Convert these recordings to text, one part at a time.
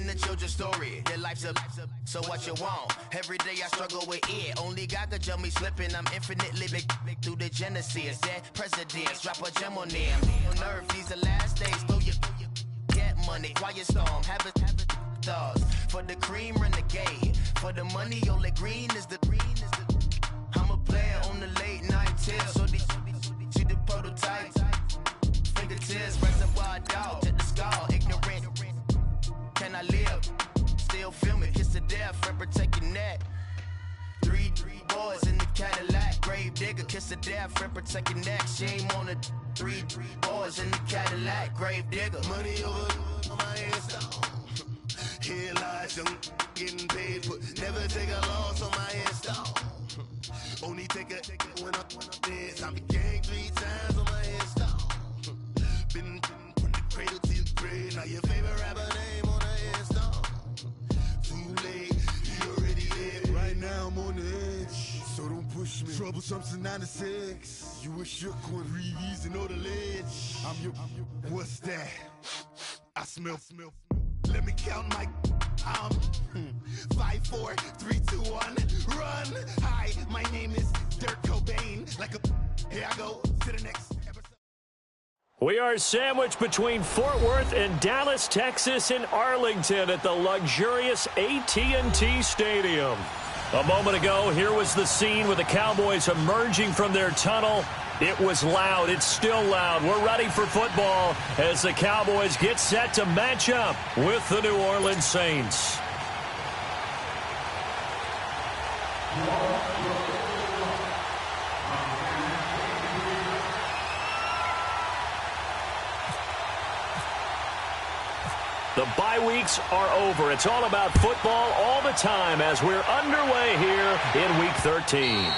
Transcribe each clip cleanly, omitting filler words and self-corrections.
a children's story. Your life's a so what you want? Every day I struggle with it. Only God could jump me slipping. I'm infinitely big through the genesis. Dead presidents, drop a gem on them. On earth, these the last days. Throw your get money, quiet storm. Have it thoughts. For the cream, renegade. For the money, only green is the green is the. I'm a player on the late night till. So these see the prototype. Fingertips, reservoir dog. Check the skull, ignorant. Can I live? Still film it, kiss to death, friend, protect your neck. Three boys in the Cadillac, grave digger, kiss to death, friend, protect your neck. Shame on the three boys in the Cadillac, grave digger. Money over my headstone. Here lies young, getting paid, but never take a loss on my headstone. Only take a when I'm dead. I became 3 times on my headstone. Been from the cradle to your grave. Now your favorite rapper name on the headstone. Too late, you already dead. Right now I'm on the edge, so don't push me. Troublesome since 96. You a shook one, breathe easy, know the ledge. I'm your. What's that? I smell. Let me count my. 5, 4, 3, 2, 1, run. Hi, my name is Dirk Cobain. Like a. Here I go to the next episode. We are sandwiched between Fort Worth and Dallas, Texas, and Arlington at the luxurious AT&T Stadium. A moment ago, here was the scene with the Cowboys emerging from their tunnel. It was loud. It's still loud. We're ready for football as the Cowboys get set to match up with the New Orleans Saints. The bye weeks are over. It's all about football all the time as we're underway here in Week 13.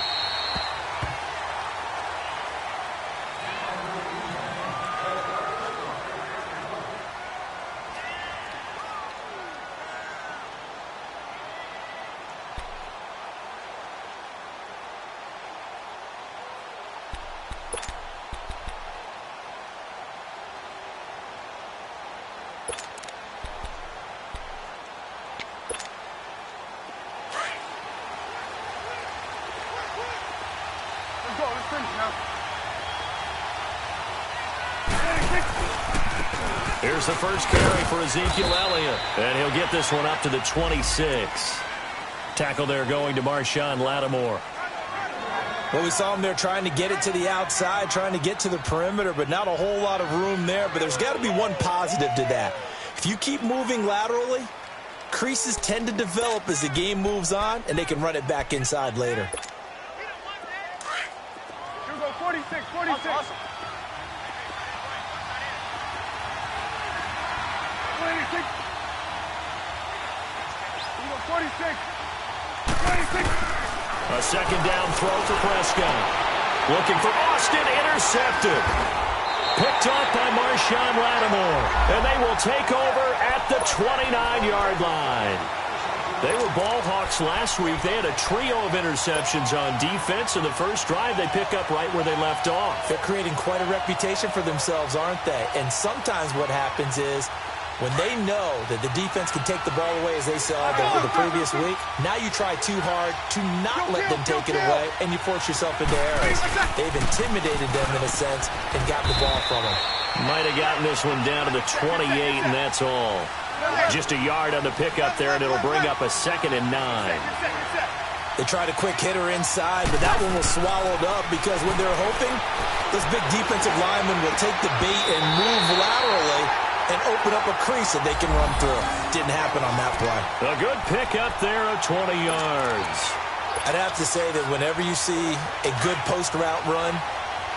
Here's the first carry for Ezekiel Elliott, and he'll get this one up to the 26. Tackle there going to Marshawn Lattimore. Well, we saw him there trying to get it to the outside, trying to get to the perimeter, but not a whole lot of room there. But there's got to be one positive to that. If you keep moving laterally, creases tend to develop as the game moves on, and they can run it back inside later. Here we go, 46, 46. Awesome. 46. Here we go, 46. 46. A second down throw for Prescott. Looking for Austin, intercepted. Picked off by Marshawn Lattimore. And they will take over at the 29-yard line. They were ball hawks last week. They had a trio of interceptions on defense. In the first drive, they pick up right where they left off. They're creating quite a reputation for themselves, aren't they? And sometimes what happens is when they know that the defense can take the ball away, as they saw the previous week, now you try too hard to not let them take it away, and you force yourself into errors. They've intimidated them in a sense and gotten the ball from them. Might have gotten this one down to the 28, and that's all. Just a yard on the pickup there, and it'll bring up a 2nd and 9. They tried a quick hitter inside, but that one was swallowed up because when they're hoping, those big defensive linemen will take the bait and move laterally and open up a crease that they can run through. Didn't happen on that play. A good pickup there of 20 yards. I'd have to say that whenever you see a good post route run,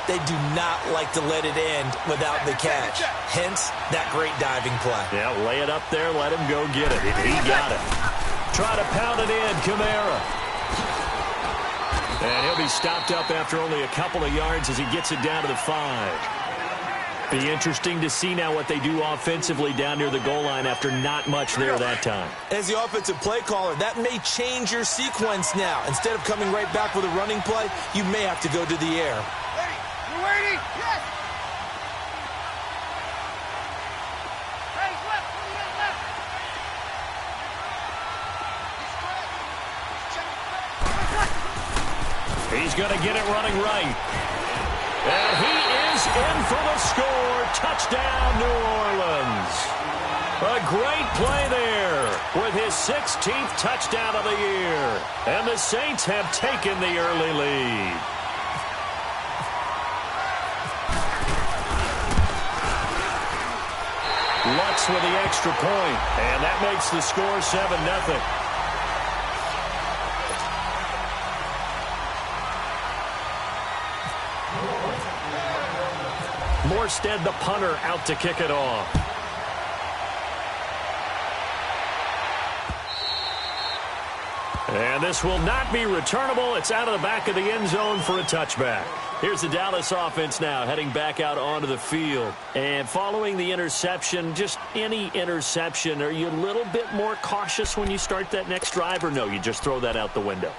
they do not like to let it end without the catch. Hence, that great diving play. Yeah, lay it up there, let him go get it. He got it. Try to pound it in, Kamara. And he'll be stopped up after only a couple of yards as he gets it down to the 5. Be interesting to see now what they do offensively down near the goal line after not much there that time. As the offensive play caller, that may change your sequence now. Instead of coming right back with a running play, you may have to go to the air. You waiting? Yes. Hey, left. He's going to get it running right. And he is in for the score. Touchdown, New Orleans. A great play there with his 16th touchdown of the year. And the Saints have taken the early lead. Lutz with the extra point, and that makes the score 7-0. Morstead, the punter, out to kick it off. And this will not be returnable. It's out of the back of the end zone for a touchback. Here's the Dallas offense now heading back out onto the field. And following the interception, just any interception, are you a little bit more cautious when you start that next drive, or no, you just throw that out the window?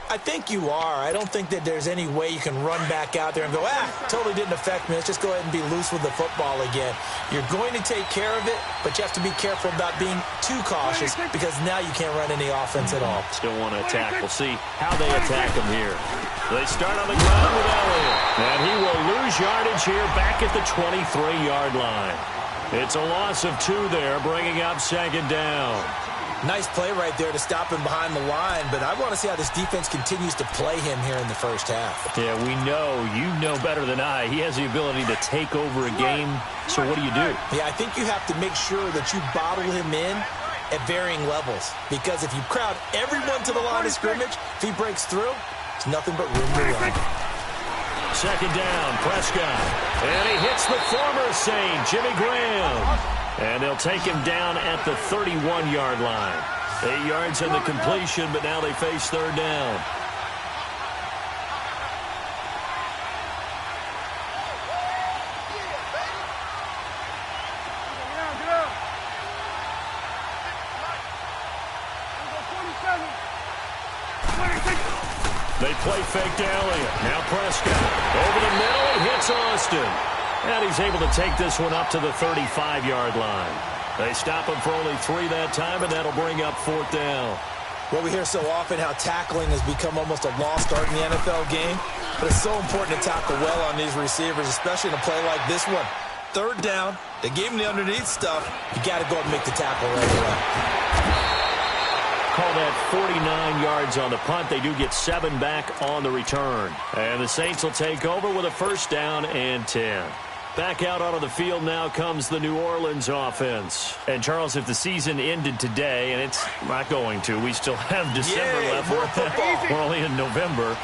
I think you are. I don't think that there's any way you can run back out there and go, totally didn't affect me. Let's just go ahead and be loose with the football again. You're going to take care of it, but you have to be careful about being too cautious because now you can't run any offense at all. Still want to attack. We'll see how they attack him here. They start on the ground with Elliott, and he will lose yardage here back at the 23-yard line. It's a loss of 2 there, bringing up second down. Nice play right there to stop him behind the line, but I want to see how this defense continues to play him here in the first half. Yeah, we know. You know better than I. He has the ability to take over a game, so what do you do? Yeah, I think you have to make sure that you bottle him in at varying levels, because if you crowd everyone to the line of scrimmage, if he breaks through, it's nothing but room to run. Second down, Prescott. And he hits the former Saint, Jimmy Graham. And they'll take him down at the 31-yard line. 8 yards in the completion, but now they face third down. They play fake to Elliott. Now Prescott. Over the middle, he hits Austin. And he's able to take this one up to the 35-yard line. They stop him for only 3 that time, and that'll bring up fourth down. Well, we hear so often how tackling has become almost a lost art in the NFL game. But it's so important to tackle well on these receivers, especially in a play like this one. Third down, they gave him the underneath stuff. You got to go and make the tackle right away. Call that 49 yards on the punt. They do get 7 back on the return. And the Saints will take over with a first down and 10. Back out onto the field now comes the New Orleans offense. And, Charles, if the season ended today, and it's not going to, we still have December left. We're only in November.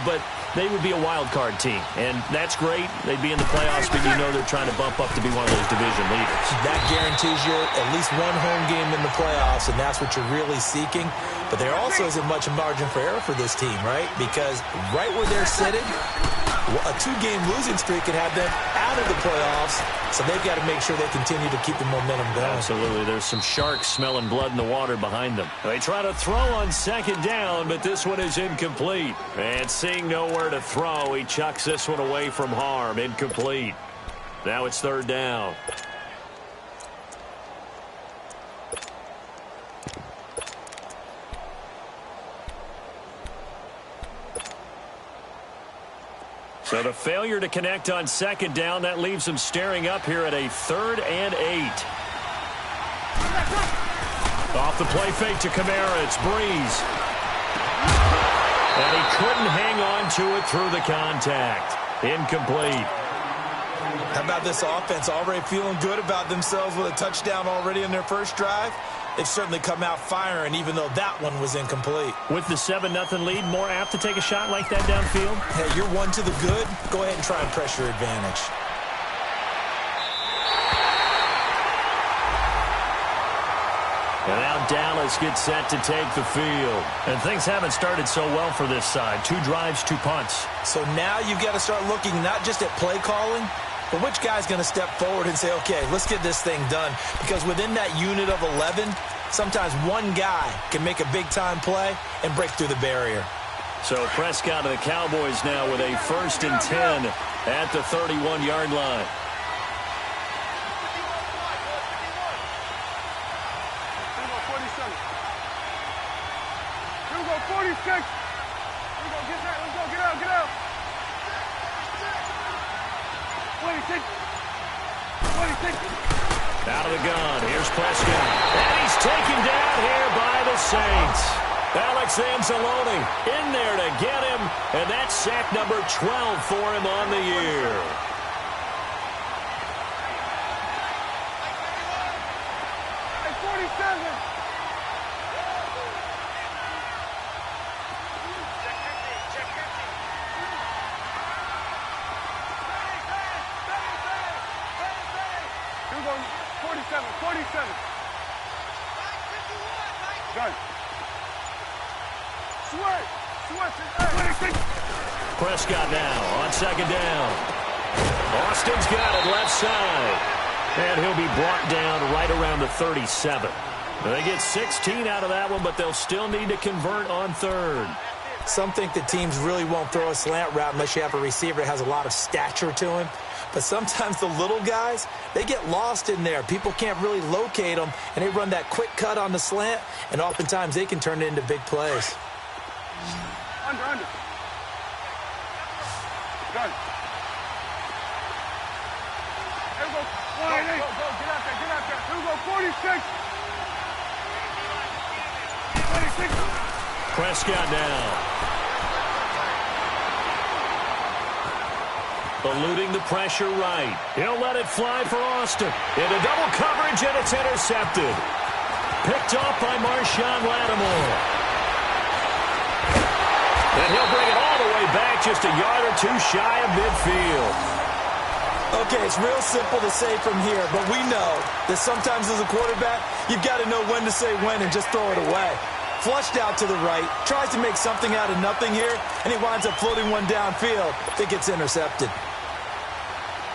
But they would be a wild card team. And that's great. They'd be in the playoffs, but you know they're trying to bump up to be one of those division leaders. That guarantees you at least one home game in the playoffs, and that's what you're really seeking. But there also isn't much margin for error for this team, right? Because right where they're sitting, a 2-game losing streak could have them out of the playoffs, so they've got to make sure they continue to keep the momentum going. Absolutely. There's some sharks smelling blood in the water behind them. They try to throw on second down, but this one is incomplete. And seeing nowhere to throw, he chucks this one away from harm. Incomplete. Now it's third down. So the failure to connect on second down, that leaves them staring up here at a 3rd and 8. Off the play fake to Kamara, it's Breeze. And he couldn't hang on to it through the contact. Incomplete. How about this offense already feeling good about themselves with a touchdown already in their first drive? They've certainly come out firing, even though that one was incomplete. With the 7-0 lead, more apt to take a shot like that downfield? Hey, you're 1 to the good. Go ahead and try and press your advantage. And now Dallas gets set to take the field. And things haven't started so well for this side. 2 drives, 2 punts. So now you've got to start looking not just at play calling, but which guy's going to step forward and say, okay, let's get this thing done. Because within that unit of 11, sometimes one guy can make a big-time play and break through the barrier. So Prescott and the Cowboys now with a 1st and 10 at the 31-yard line. Get out. 26. Out of the gun. Here's Prescott. And he's taken down here by the Saints. Alex Anzalone in there to get him. And that's sack number 12 for him on the year. Hey, 47. Here we go. 47. Gun. Switch. 26. Prescott now on second down. Austin's got it left side. And he'll be brought down right around the 37. They get 16 out of that one, but they'll still need to convert on third. Some think that teams really won't throw a slant route unless you have a receiver that has a lot of stature to him. But sometimes the little guys, they get lost in there. People can't really locate them, and they run that quick cut on the slant, and oftentimes they can turn it into big plays. Under. Gun. Here we go. Go. Get out there. Here we go. 46. 26. Prescott now. Eluding the pressure right. He'll let it fly for Austin. Into double coverage, and it's intercepted. Picked off by Marshawn Lattimore. And he'll bring it all the way back, just a yard or two shy of midfield. Okay, it's real simple to say from here, but we know that sometimes as a quarterback, you've got to know when to say when and just throw it away. Flushed out to the right, tries to make something out of nothing here, and he winds up floating one downfield. It gets intercepted.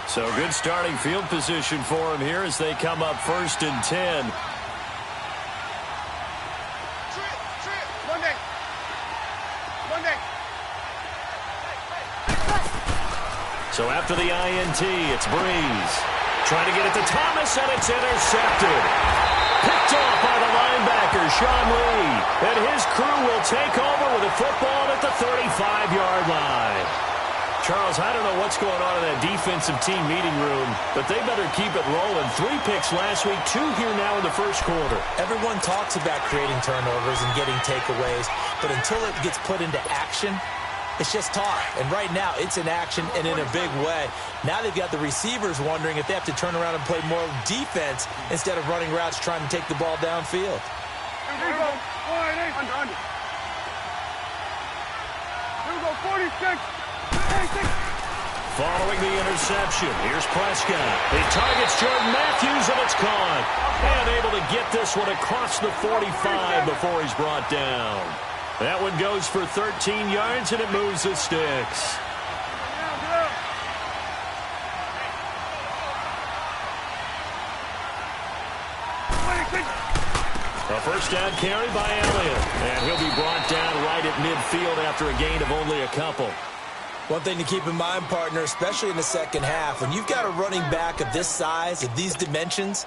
So good starting field position for him here as they come up 1st and 10. Monday. So after the INT, it's Breeze. Trying to get it to Thomas, and it's intercepted. Picked off by the linebacker, Sean Lee. And his crew will take over with a football at the 35-yard line. Charles, I don't know what's going on in that defensive team meeting room, but they better keep it rolling. 3 picks last week, 2 here now in the first quarter. Everyone talks about creating turnovers and getting takeaways, but until it gets put into action, it's just talk. And right now, it's in action and in a big way. Now they've got the receivers wondering if they have to turn around and play more defense instead of running routes trying to take the ball downfield. Here we go. Under. Here we go. 46. Following the interception, here's Prescott. He targets Jordan Matthews, and it's caught. And able to get this one across the 45 before he's brought down. That one goes for 13 yards, and it moves the sticks. A first down carry by Elliott. And he'll be brought down right at midfield after a gain of only a couple. One thing to keep in mind, partner, especially in the second half, when you've got a running back of this size, of these dimensions,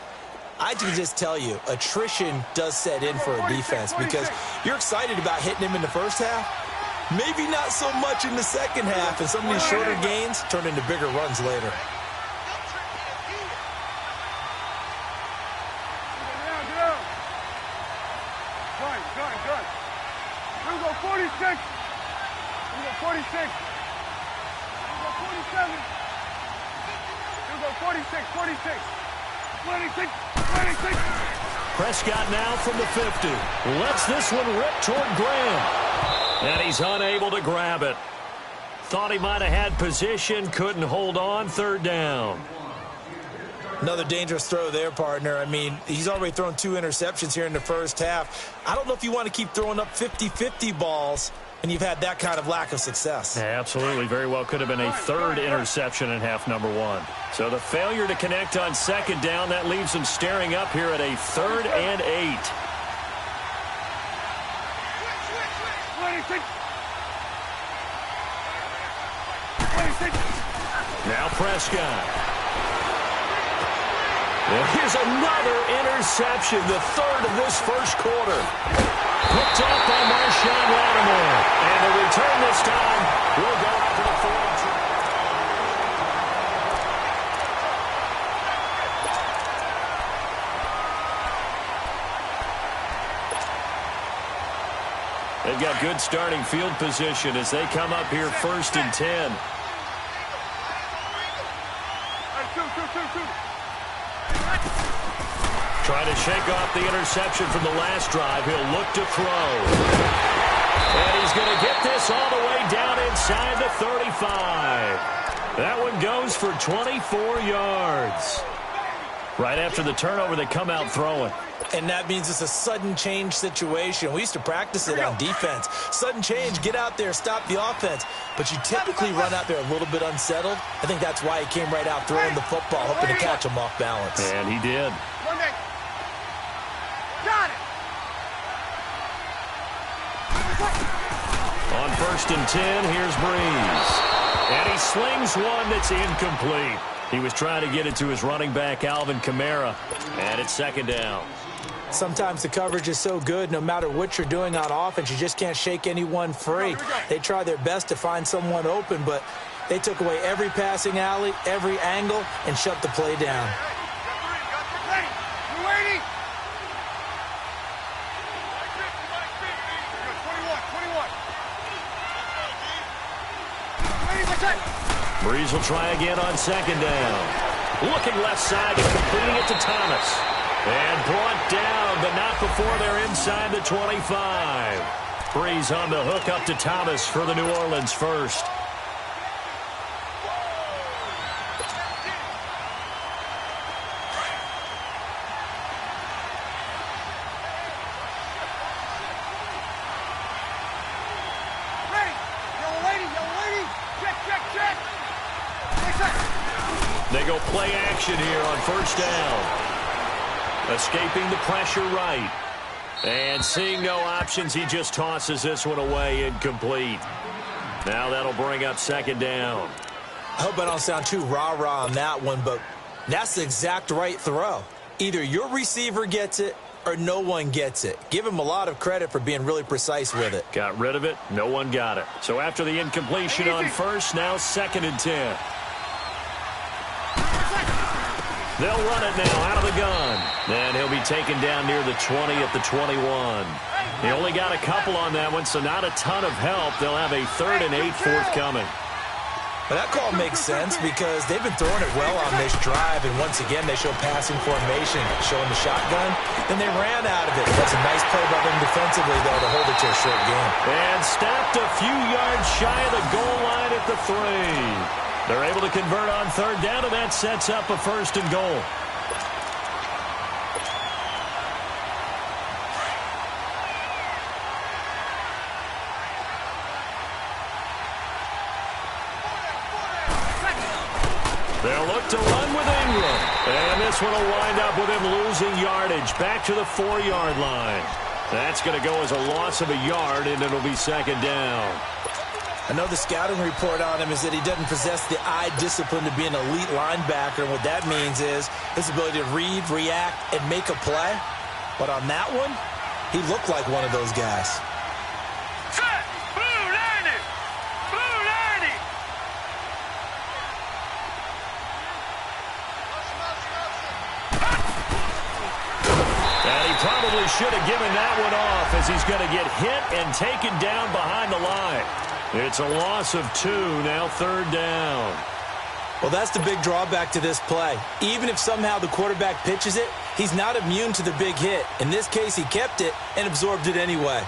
I can just tell you, attrition does set in for a defense because you're excited about hitting him in the first half. Maybe not so much in the second half, and some of these shorter gains turn into bigger runs later. Gun. Here we go, 46. Here we go, 46. Here we go, 47. Here we go, 46. 26. Prescott now from the 50. Lets this one rip toward Graham. And he's unable to grab it. Thought he might have had position, couldn't hold on, third down. Another dangerous throw there, partner. I mean, he's already thrown 2 interceptions here in the first half. I don't know if you want to keep throwing up 50-50 balls, and you've had that kind of lack of success. Yeah, absolutely. Very well could have been a third interception in half number 1. So the failure to connect on second down, that leaves him staring up here at a 3rd and 8. 26. Now Prescott. And here's another interception, the third of this first quarter. Picked up by Marshawn Lattimore. And the return this time will go out to the 42. They've got good starting field position as they come up here 1st and 10. Trying to shake off the interception from the last drive. He'll look to throw. And he's going to get this all the way down inside the 35. That one goes for 24 yards. Right after the turnover, they come out throwing. And that means it's a sudden change situation. We used to practice it on defense. Sudden change, get out there, stop the offense. But you typically run out there a little bit unsettled. I think that's why he came right out throwing the football, hoping to catch him off balance. And he did. Got it. On 1st and 10, here's Breeze. And he slings one that's incomplete. He was trying to get it to his running back, Alvin Kamara. And it's 2nd down. Sometimes the coverage is so good, no matter what you're doing on offense, you just can't shake anyone free. They try their best to find someone open, but they took away every passing alley, every angle, and shut the play down. Ready. You waiting? 21. Breeze will try again on 2nd down. Looking left side and completing it to Thomas. And brought down, but not before they're inside the 25. Breeze on the hook up to Thomas for the New Orleans first. They go play action here on 1st down. Escaping the pressure right. And seeing no options, he just tosses this one away, incomplete. Now that'll bring up 2nd down. I hope I don't sound too rah-rah on that one, but that's the exact right throw. Either your receiver gets it or no one gets it. Give him a lot of credit for being really precise with it. Got rid of it. No one got it. So after the incompletion on 1st, now 2nd and 10. They'll run it now out of the gun. And he'll be taken down near the 20 at the 21. He only got a couple on that one, so not a ton of help. They'll have a 3rd and 8 forthcoming. Well, that call makes sense because they've been throwing it well on this drive, and once again they show passing formation, showing the shotgun. Then they ran out of it. That's a nice play by them defensively, though, to hold it to a short game. And stopped a few yards shy of the goal line at the 3. They're able to convert on 3rd down, and that sets up a 1st and goal. They'll look to run with Ingram. And this one will wind up with him losing yardage back to the 4-yard line. That's going to go as a loss of a yard, and it'll be 2nd down. I know the scouting report on him is that he doesn't possess the eye discipline to be an elite linebacker. And what that means is his ability to read, react, and make a play. But on that one, he looked like one of those guys. Set! Blue 90! Blue 90! And he probably should have given that one off as he's going to get hit and taken down behind the line. It's a loss of 2, now 3rd down. Well, that's the big drawback to this play. Even if somehow the quarterback pitches it, he's not immune to the big hit. In this case, he kept it and absorbed it anyway.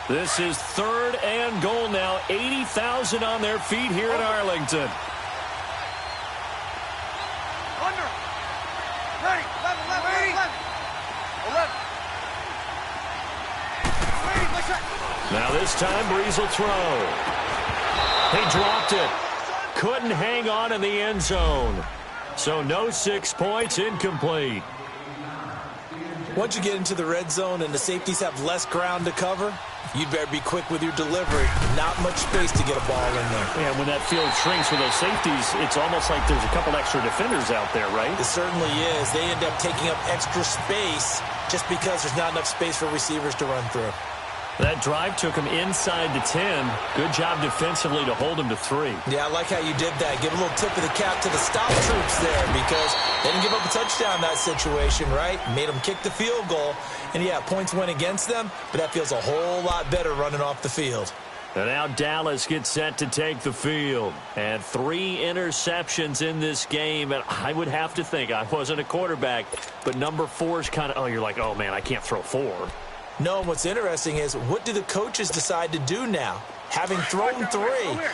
This is 3rd and goal now. 80,000 on their feet here in Arlington. Under. Ready. 11. Now this time, Breeze will throw. He dropped it. Couldn't hang on in the end zone. So no 6 points, incomplete. Once you get into the red zone and the safeties have less ground to cover, you'd better be quick with your delivery. Not much space to get a ball in there. And when that field shrinks with those safeties, it's almost like there's a couple extra defenders out there, right? It certainly is. They end up taking up extra space just because there's not enough space for receivers to run through. That drive took him inside the 10. Good job defensively to hold him to 3. Yeah, I like how you did that. Give a little tip of the cap to the stop troops there because they didn't give up a touchdown in that situation, right? Made them kick the field goal. And, yeah, points went against them, but that feels a whole lot better running off the field. And now Dallas gets set to take the field. And 3 interceptions in this game. And I would have to think, I wasn't a quarterback, but number 4 is kind of, you're like, oh, man, I can't throw 4. No, what's interesting is what do the coaches decide to do now? Having thrown 3,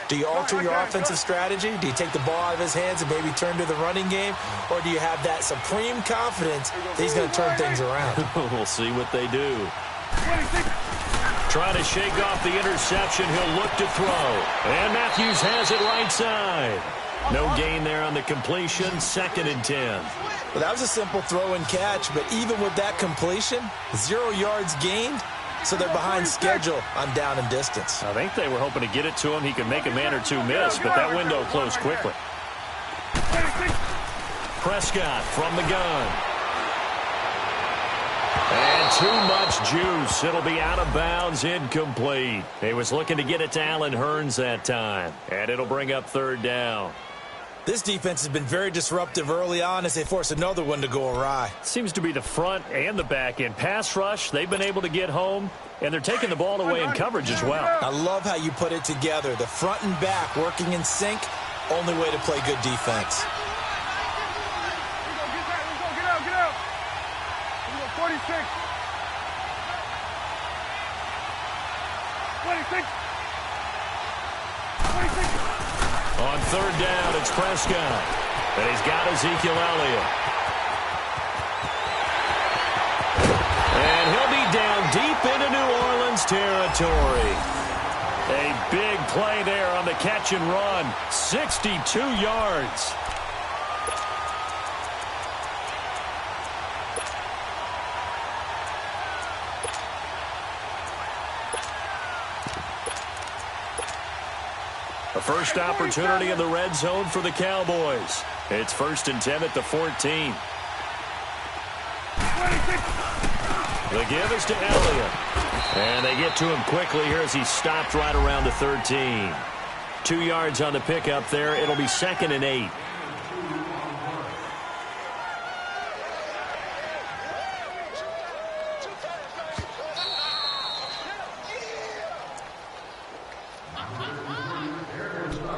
do you alter your offensive strategy? Do you take the ball out of his hands and maybe turn to the running game? Or do you have that supreme confidence that he's going to turn things around? We'll see what they do. Trying to shake off the interception. He'll look to throw. And Matthews has it right side. No gain there on the completion. 2nd and 10. Well, that was a simple throw and catch, but even with that completion, 0 yards gained, so they're behind schedule on down and distance. I think they were hoping to get it to him. He could make a man or 2 miss, but that window closed quickly. Prescott from the gun. And too much juice. It'll be out of bounds, incomplete. He was looking to get it to Allen Hurns that time, and it'll bring up 3rd down. This defense has been very disruptive early on as they force another one to go awry. Seems to be the front and the back end. Pass rush, they've been able to get home, and they're taking the ball away in coverage as well. I love how you put it together. The front and back working in sync, only way to play good defense. Get out. 46. 26. 26. On 3rd down, it's Prescott. And he's got Ezekiel Elliott. And he'll be down deep into New Orleans territory. A big play there on the catch and run. 62 yards. A first opportunity in the red zone for the Cowboys. It's 1st and 10 at the 14. The give is to Elliott. And they get to him quickly here as he stopped right around the 13. 2 yards on the pickup there. It'll be 2nd and 8.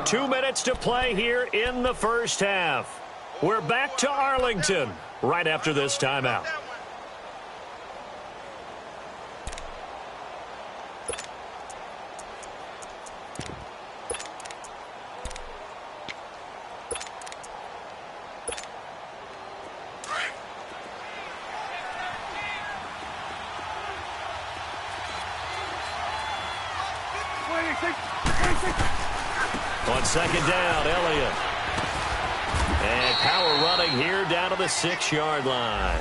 Two minutes to play here in the first half. We're back to Arlington right after this timeout. On 2nd down, Elliott. And power running here down to the 6-yard line.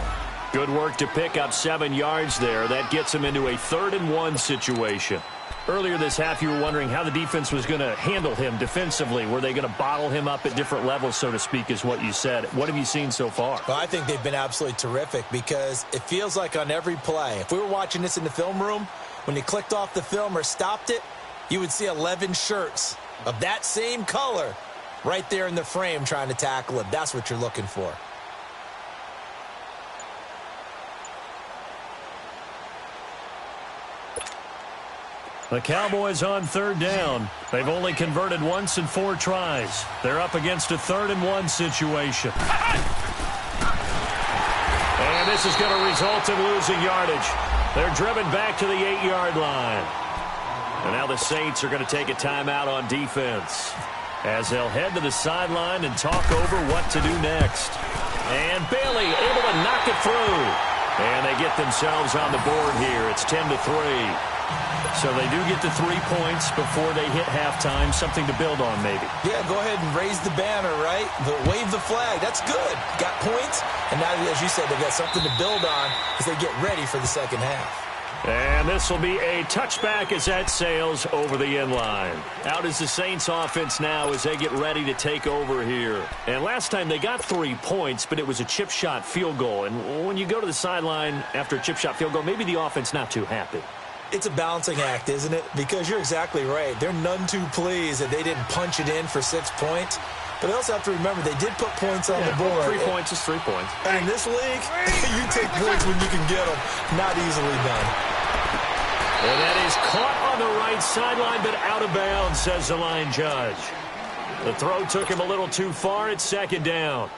Good work to pick up 7 yards there. That gets him into a 3rd and 1 situation. Earlier this half, you were wondering how the defense was going to handle him defensively. Were they going to bottle him up at different levels, so to speak, is what you said. What have you seen so far? Well, I think they've been absolutely terrific because it feels like on every play, if we were watching this in the film room, when you clicked off the film or stopped it, you would see 11 shirts of that same color right there in the frame trying to tackle him. That's what you're looking for. The Cowboys on 3rd down. They've only converted once in 4 tries. They're up against a 3rd and 1 situation. And this is going to result in losing yardage. They're driven back to the 8-yard line. And now the Saints are going to take a timeout on defense as they'll head to the sideline and talk over what to do next. And Bailey able to knock it through. And they get themselves on the board here. It's 10-3. So they do get the 3 points before they hit halftime, something to build on maybe. Yeah, go ahead and raise the banner, right? Wave the flag. That's good. Got points, and now, as you said, they got something to build on as they get ready for the second half. And this will be a touchback as that sails over the end line. Out is the Saints offense now as they get ready to take over here. And last time they got 3 points, but it was a chip shot field goal. And when you go to the sideline after a chip shot field goal, maybe the offense not too happy. It's a balancing act, isn't it? Because you're exactly right. They're none too pleased that they didn't punch it in for 6 points. But they also have to remember they did put points on the board. 3 points is 3 points. And in this league, you take points when you can get them. Not easily done. And that is caught on the right sideline, but out of bounds, says the line judge. The throw took him a little too far. It's second down.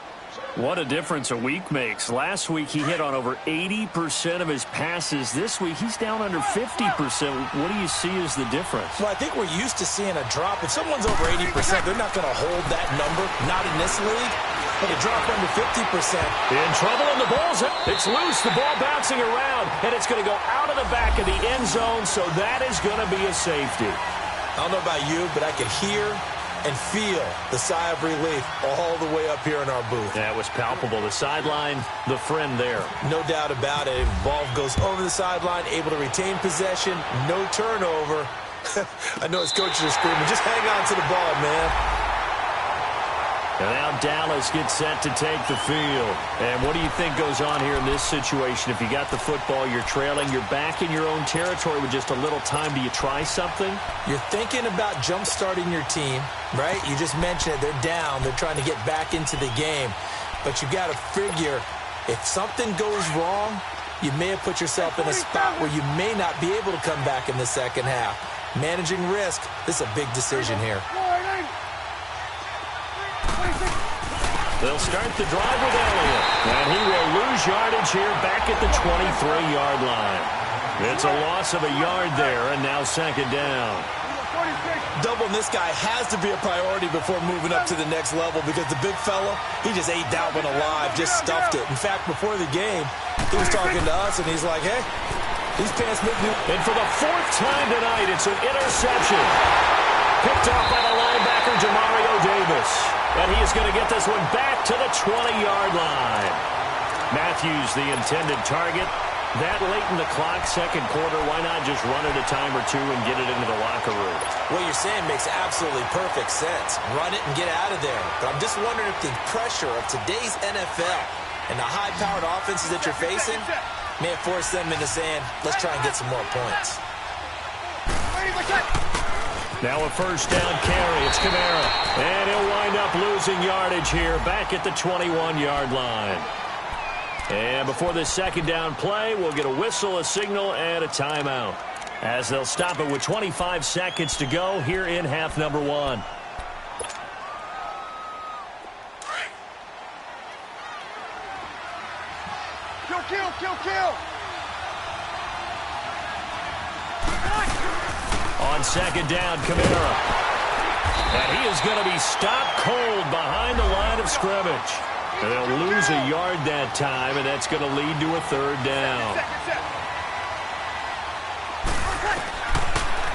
What a difference a week makes. Last week he hit on over 80% of his passes. This week he's down under 50%. What do you see as the difference? Well, I think we're used to seeing a drop. If someone's over 80%, they're not going to hold that number. Not in this league. But a drop under 50%. In trouble, and the ball's it's loose. The ball bouncing around, and it's going to go out of the back of the end zone, so that is going to be a safety. I don't know about you, but I could hear and feel the sigh of relief all the way up here in our booth. That was palpable. The sideline, the friend there. No doubt about it. Ball goes over the sideline, able to retain possession, no turnover. I know his coaches are screaming, just hang on to the ball, man. And now Dallas gets set to take the field. And what do you think goes on here in this situation? If you got the football, you're trailing, you're back in your own territory with just a little time. Do you try something? You're thinking about jump-starting your team, right? You just mentioned it. They're down. They're trying to get back into the game. But you got to figure, if something goes wrong, you may have put yourself in a spot where you may not be able to come back in the second half. Managing risk, this is a big decision here. They'll start the drive with Elliott. And he will lose yardage here back at the 23-yard line. It's a loss of a yard there, and now second down. Doubling this guy has to be a priority before moving up to the next level because the big fella, he just ate that one alive, just stuffed it. In fact, before the game, he was talking to us, and he's like, hey, these pants make me... And for the 4th time tonight, it's an interception. Picked off by the linebacker, Jamario Davis. And he is going to get this one back to the 20-yard line. Matthews, the intended target. That late in the clock, second quarter, why not just run it a time or two and get it into the locker room? What you're saying makes absolutely perfect sense. Run it and get out of there. But I'm just wondering if the pressure of today's NFL and the high-powered offenses that you're facing may have forced them into saying, let's try and get some more points. Now a first down carry. It's Kamara. And he'll wind up losing yardage here back at the 21-yard line. And before this second down play, we'll get a whistle, a signal, and a timeout. As they'll stop it with 25 seconds to go here in half number 1. Kill. On second down, Kamara. And he is going to be stopped cold behind the line of scrimmage. And they'll lose a yard that time, and that's going to lead to a third down.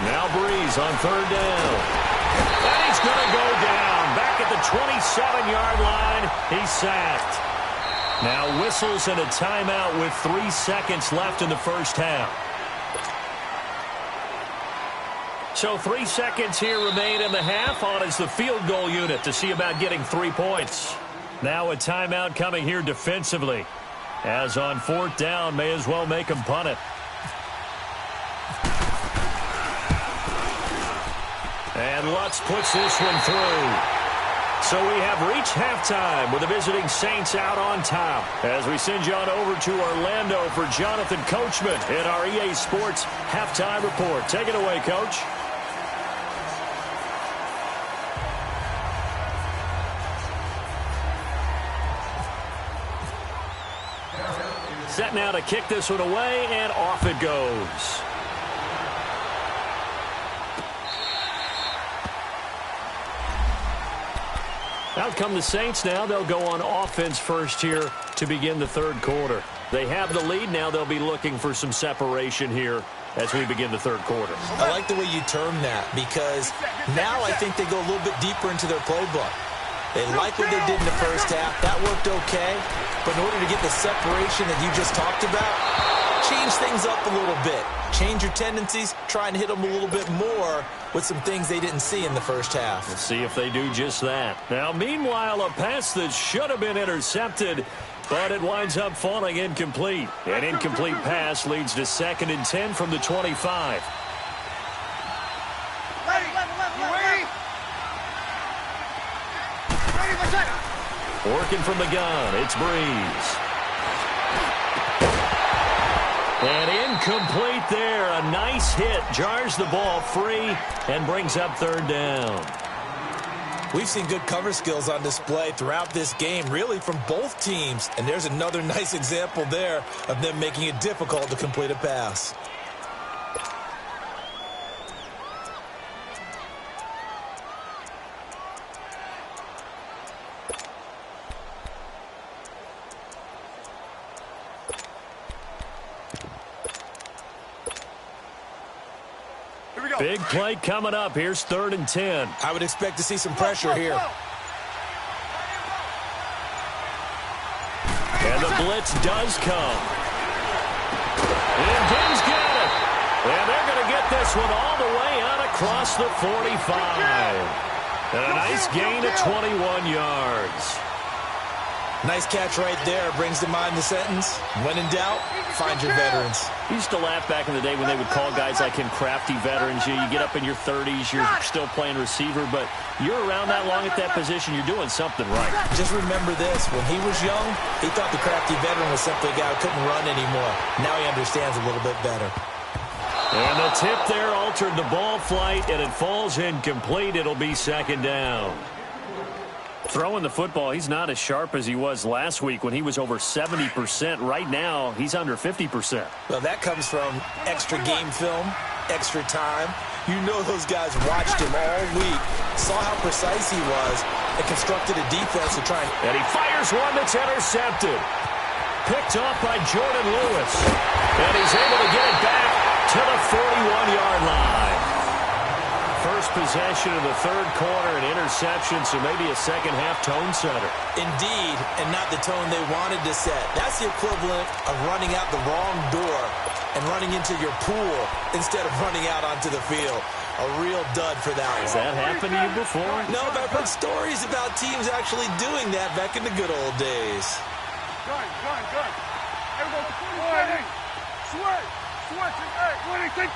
Now Breeze on third down. And he's going to go down. Back at the 27-yard line, he's sacked. Now whistles and a timeout with 3 seconds left in the first half. So 3 seconds here remain in the half. On is the field goal unit to see about getting 3 points. Now a timeout coming here defensively. As on 4th down, may as well make him punt it. And Lutz puts this one through. So we have reached halftime with the visiting Saints out on top. As we send you on over to Orlando for Jonathan Coachman in our EA Sports Halftime Report. Take it away, Coach. Set now to kick this one away, and off it goes. Out come the Saints now. They'll go on offense first here to begin the third quarter. They have the lead. Now they'll be looking for some separation here as we begin the third quarter. I like the way you term that, because now I think they go a little bit deeper into their playbook. They like what they did in the first half. That worked okay. But in order to get the separation that you just talked about, change things up a little bit. Change your tendencies. Try and hit them a little bit more with some things they didn't see in the first half. Let's see if they do just that. Now, meanwhile, a pass that should have been intercepted, but it winds up falling incomplete. An incomplete pass leads to 2nd and 10 from the 25. Working from the gun, it's Breeze. And incomplete there. A nice hit. Jars the ball free and brings up 3rd down. We've seen good cover skills on display throughout this game, really from both teams. And there's another nice example there of them making it difficult to complete a pass. Big play coming up. Here's 3rd and 10. I would expect to see some pressure here. And the blitz does come. And Gibbs got it. And they're going to get this one all the way out across the 45. And a nice gain of 21 yards. Nice catch right there. Brings to mind the sentence, when in doubt, find your veterans. We used to laugh back in the day when they would call guys like him crafty veterans. You get up in your 30s, you're still playing receiver, but you're around that long at that position, you're doing something right. Just remember this. When he was young, he thought the crafty veteran was simply a guy who couldn't run anymore. Now he understands a little bit better. And the tip there altered the ball flight, and it falls incomplete. It'll be 2nd down. Throwing the football, he's not as sharp as he was last week when he was over 70%. Right now, he's under 50%. Well, that comes from extra game film, extra time. You know those guys watched him all week, saw how precise he was, and constructed a defense to try and he fires one that's intercepted. Picked off by Jordan Lewis. And he's able to get it back to the 41-yard line. First possession of the 3rd quarter, an interception, so maybe a second-half tone setter. Indeed, and not the tone they wanted to set. That's the equivalent of running out the wrong door and running into your pool instead of running out onto the field. A real dud for that one. Has that happened to you before? No, but I've heard stories about teams actually doing that back in the good old days. Gun. Here we go. Switch. Hey, 26.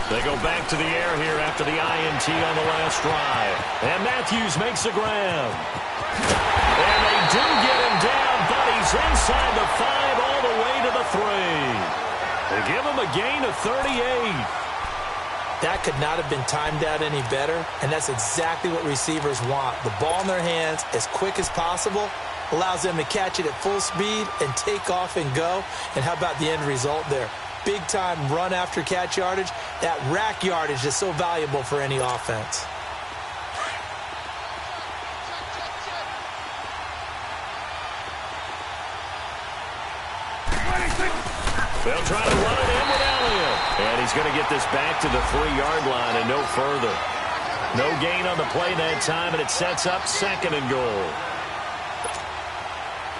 They go back to the air here after the INT on the last drive. And Matthews makes the grab. And they do get him down, but he's inside the 5 all the way to the 3. They give him a gain of 38. That could not have been timed out any better, and that's exactly what receivers want. The ball in their hands as quick as possible allows them to catch it at full speed and take off and go. And how about the end result there? Big-time run after catch yardage. That rack yardage is so valuable for any offense. They'll try to run it in with Elliott. And he's going to get this back to the 3-yard line and no further. No gain on the play that time, and it sets up 2nd and goal.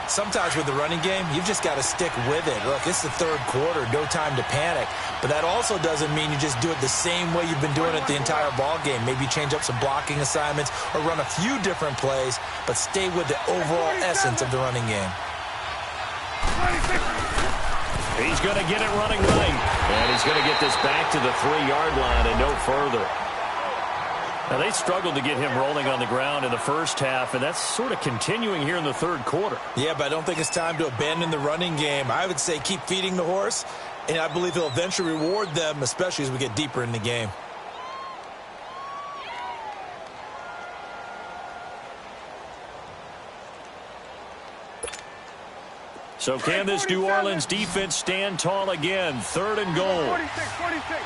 Sometimes with the running game, you've just got to stick with it. Look, it's the 3rd quarter, no time to panic. But that also doesn't mean you just do it the same way you've been doing it the entire ball game. Maybe change up some blocking assignments or run a few different plays, but stay with the overall essence of the running game. He's going to get it running right. And he's going to get this back to the 3-yard line and no further. Now, they struggled to get him rolling on the ground in the first half, and that's sort of continuing here in the 3rd quarter. Yeah, but I don't think it's time to abandon the running game. I would say keep feeding the horse, and I believe he'll eventually reward them, especially as we get deeper in the game. So can this New Orleans defense stand tall again? 3rd and goal. 46.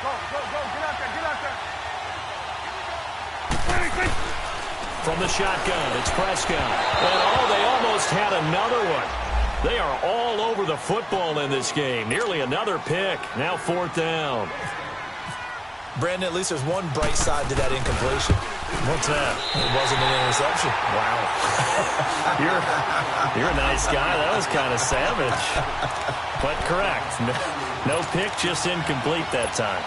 Go. Get out there. 26. From the shotgun, it's Prescott. And, they almost had another one. They are all over the football in this game. Nearly another pick. Now 4th down. Brandon, at least there's one bright side to that incompletion. What's that? It wasn't an interception. Wow. You're a nice guy. That was kind of savage. But correct. No pick, just incomplete that time.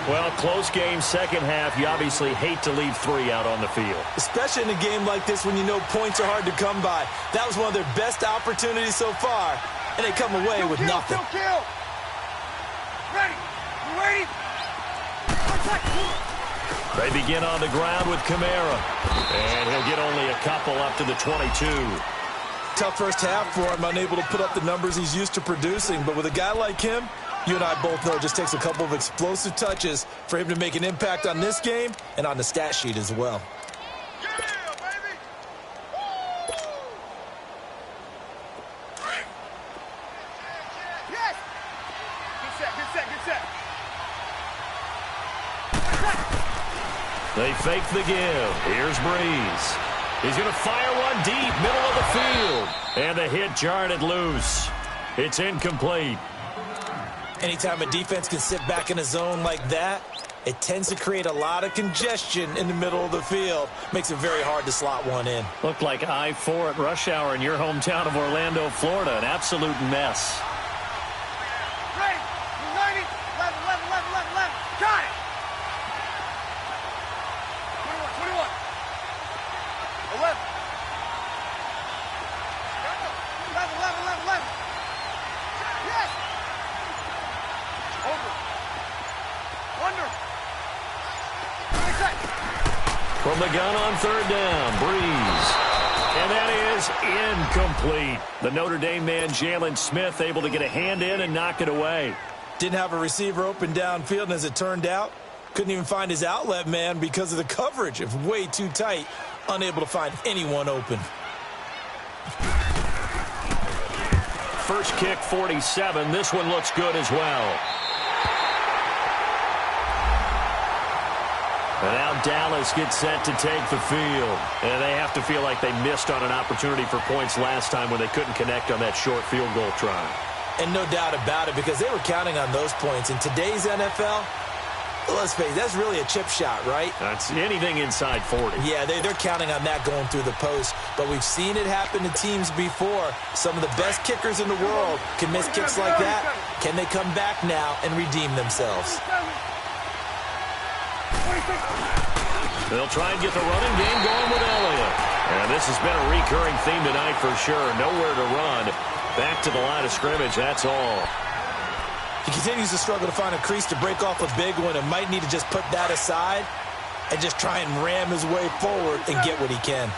Well, close game, second half. You obviously hate to leave 3 out on the field. Especially in a game like this when you know points are hard to come by. That was one of their best opportunities so far, and they come away with nothing. Kill. Ready. You ready? They begin on the ground with Kamara. And he'll get only a couple up to the 22. Tough first half for him, unable to put up the numbers he's used to producing. But with a guy like him, you and I both know it just takes a couple of explosive touches for him to make an impact on this game and on the stat sheet as well. Yeah, baby. Yes. Get set. They fake the give. Here's Breeze. He's going to fire one deep, middle of the field. And the hit jarred it loose. It's incomplete. Anytime a defense can sit back in a zone like that, it tends to create a lot of congestion in the middle of the field. Makes it very hard to slot one in. Looked like I-4 at rush hour in your hometown of Orlando, Florida. An absolute mess. Ready. 90. 11. Got it. 21. 11. 11. Yes. Over. Under. From the gun on 3rd down, Breeze. And that is incomplete. The Notre Dame man, Jalen Smith, able to get a hand in and knock it away. Didn't have a receiver open downfield, and as it turned out, couldn't even find his outlet man because of the coverage. It was way too tight, unable to find anyone open. First kick, 47. This one looks good as well. And now Dallas gets set to take the field. And they have to feel like they missed on an opportunity for points last time when they couldn't connect on that short field goal try. And no doubt about it, because they were counting on those points. In today's NFL, let's face it, that's really a chip shot, right? That's anything inside 40. Yeah, they're counting on that going through the post. But we've seen it happen to teams before. Some of the best kickers in the world can miss kicks like that. Can they come back now and redeem themselves? They'll try and get the running game going with Elliott. And this has been a recurring theme tonight for sure. Nowhere to run. Back to the line of scrimmage, that's all. He continues to struggle to find a crease to break off a big one and might need to just put that aside and just try and ram his way forward and get what he can.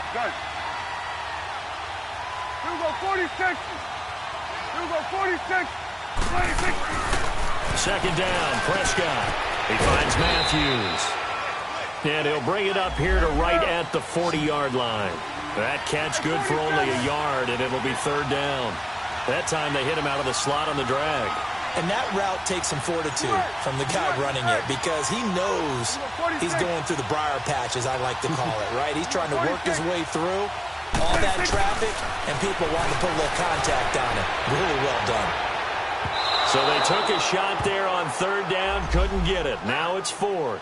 Gun. You go 46. You go 46. 26. Second down, Prescott. He finds Matthews. And he'll bring it up here to right at the 40-yard line. That catch good for only a yard, and it'll be 3rd down. That time they hit him out of the slot on the drag. And that route takes some fortitude from the guy running it because he knows he's going through the briar patch, as I like to call it, right? He's trying to work his way through all that traffic, and people want to put a little contact on it. Really well done. So they took a shot there on 3rd down, couldn't get it. Now it's 4th.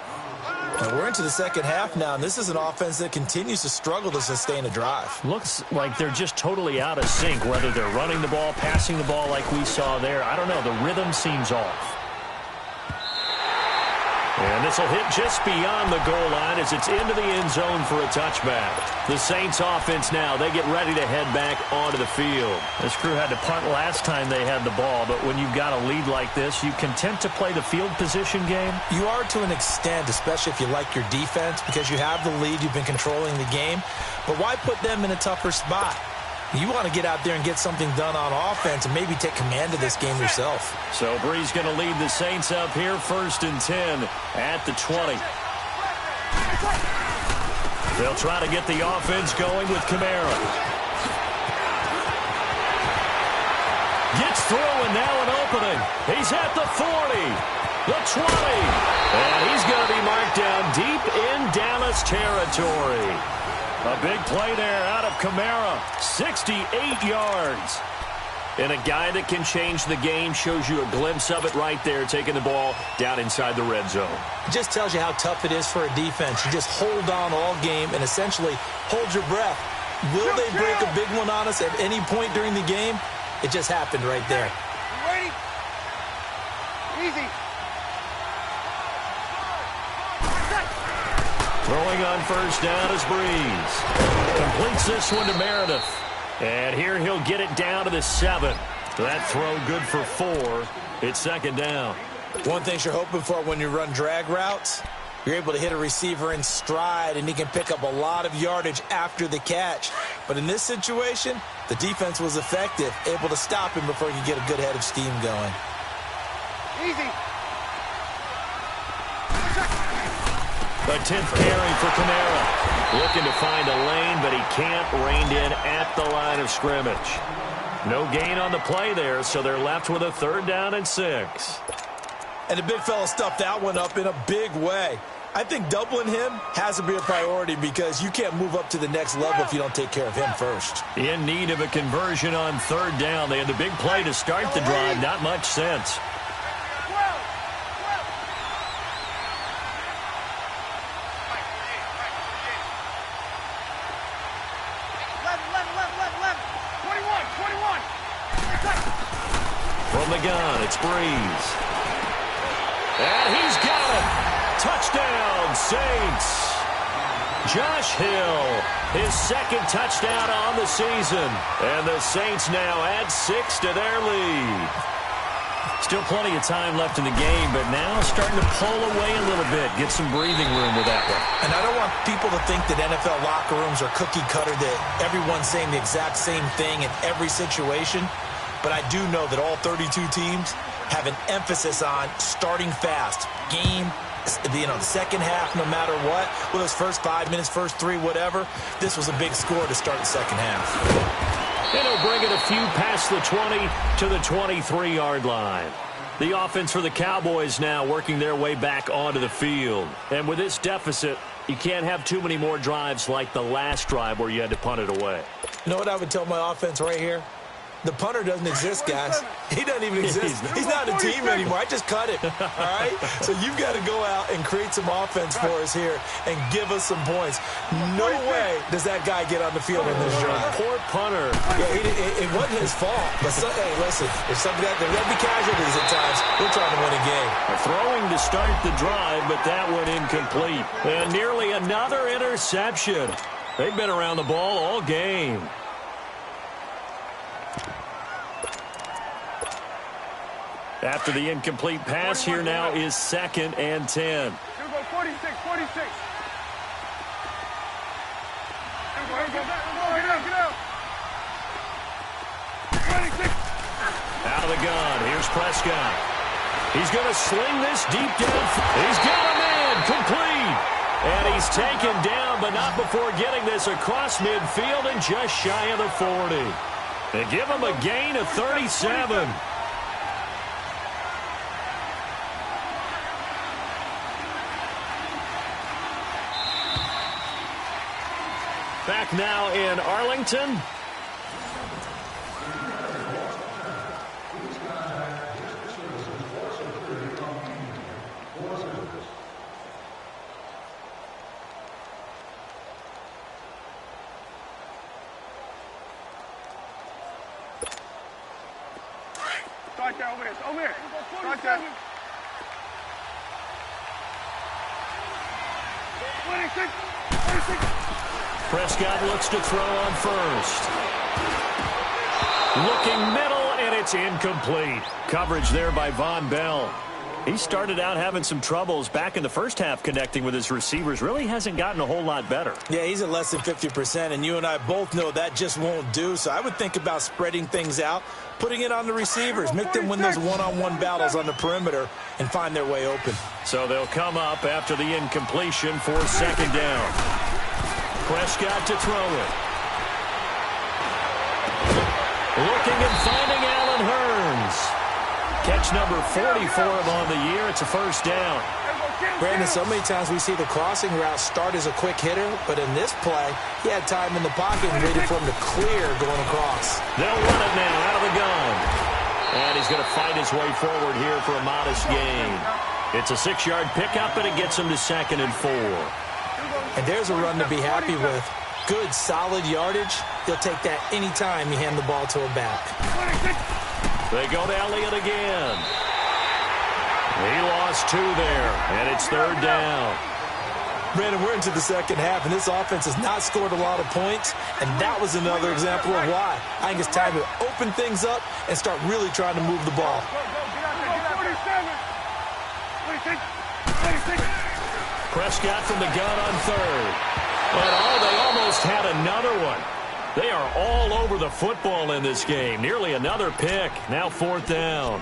And we're into the second half now, and this is an offense that continues to struggle to sustain a drive. Looks like they're just totally out of sync, whether they're running the ball, passing the ball like we saw there. I don't know. The rhythm seems off. And this will hit just beyond the goal line as it's into the end zone for a touchback. The Saints offense now, they get ready to head back onto the field. This crew had to punt last time they had the ball, but when you've got a lead like this, you content to play the field position game? You are to an extent, especially if you like your defense, because you have the lead, you've been controlling the game. But why put them in a tougher spot? You want to get out there and get something done on offense and maybe take command of this game yourself. So Breeze going to lead the Saints up here, 1st and 10 at the 20. They'll try to get the offense going with Kamara. Gets through and now an opening. He's at the 40, the 20, and he's going to be marked down deep in Dallas territory. A big play there out of Kamara, 68 yards. And a guy that can change the game, shows you a glimpse of it right there, taking the ball down inside the red zone. It just tells you how tough it is for a defense. You just hold on all game and essentially hold your breath. Will they break a big one on us at any point during the game? It just happened right there. Ready? Easy. Throwing on first down is Breeze. Completes this one to Meredith. And here he'll get it down to the 7. That throw good for 4. It's second down. One thing you're hoping for when you run drag routes, you're able to hit a receiver in stride, and he can pick up a lot of yardage after the catch. But in this situation, the defense was effective, able to stop him before he could get a good head of steam going. Easy. The 10th carry for Kamara. Looking to find a lane, but he can't. Reined in at the line of scrimmage. No gain on the play there, so they're left with a 3rd down and 6. And the big fella stuffed that one up in a big way. I think doubling him has to be a priority because you can't move up to the next level if you don't take care of him first. In need of a conversion on 3rd down. They had the big play to start the drive. Not much sense. From the gun, it's Breeze. And he's got it. Touchdown, Saints. Josh Hill, his 2nd touchdown on the season. And the Saints now add 6 to their lead. Still plenty of time left in the game, but now starting to pull away a little bit. Get some breathing room with that one. And I don't want people to think that NFL locker rooms are cookie cutter, that everyone's saying the exact same thing in every situation. But I do know that all 32 teams have an emphasis on starting fast. Game, the second half, no matter what. Well, those first 5 minutes, first 3, whatever. This was a big score to start the second half. And he'll bring it a few past the 20 to the 23-yard line. The offense for the Cowboys now working their way back onto the field. And with this deficit, you can't have too many more drives like the last drive where you had to punt it away. You know what I would tell my offense right here? The punter doesn't exist, guys. He doesn't even exist. He's not a team anymore. I just cut it, all right? So you've got to go out and create some offense for us here and give us some points. No way does that guy get on the field in this drive. Poor punter. Yeah, it wasn't his fault. But, hey, listen, if something like there will be casualties at times, we're trying to win a game. Throwing to start the drive, but that one incomplete. And nearly another interception. They've been around the ball all game. After the incomplete pass, here now is 2nd and 10. You go 46, 46. Get out. 26. Out of the gun, here's Prescott. He's going to sling this deep down. He's got a man, complete. And he's taken down, but not before getting this across midfield and just shy of the 40. They give him a gain of 37. Back now in Arlington. Start there, over here. Start there. 26. Prescott looks to throw on first. Looking middle, and it's incomplete. Coverage there by Von Bell. He started out having some troubles back in the first half connecting with his receivers. Really hasn't gotten a whole lot better. Yeah, he's at less than 50%, and you and I both know that just won't do. So I would think about spreading things out, putting it on the receivers, make them win those one-on-one battles on the perimeter and find their way open. So they'll come up after the incompletion for 2nd down. Prescott to throw it. Looking and finding Allen Allen Hurns. Catch number 40 for him on the year. It's a first down. Brandon, so many times we see the crossing route start as a quick hitter, but in this play, he had time in the pocket and waited for him to clear going across. They'll run it now out of the gun. And he's going to fight his way forward here for a modest gain. It's a 6-yard pickup, and it gets him to 2nd and 4. And there's a run to be happy with. Good, solid yardage. He'll take that any time you hand the ball to a back. They go to Elliott again. He lost 2 there, and it's 3rd down. Brandon, we're into the second half, and this offense has not scored a lot of points, and that was another example of why. I think it's time to open things up and start really trying to move the ball. Prescott from the gun on 3rd. And they almost had another one. They are all over the football in this game. Nearly another pick. Now 4th down.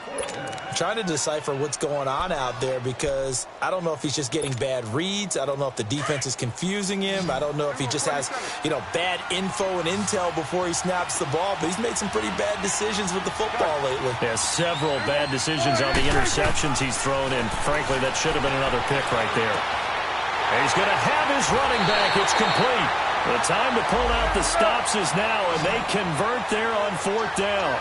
I'm trying to decipher what's going on out there because I don't know if he's just getting bad reads. I don't know if the defense is confusing him. I don't know if he just has, bad info and intel before he snaps the ball. But he's made some pretty bad decisions with the football lately. Yeah, several bad decisions on the interceptions he's thrown in. Frankly, that should have been another pick right there. And he's going to have his running back. It's complete. The time to pull out the stops is now, and they convert there on 4th down.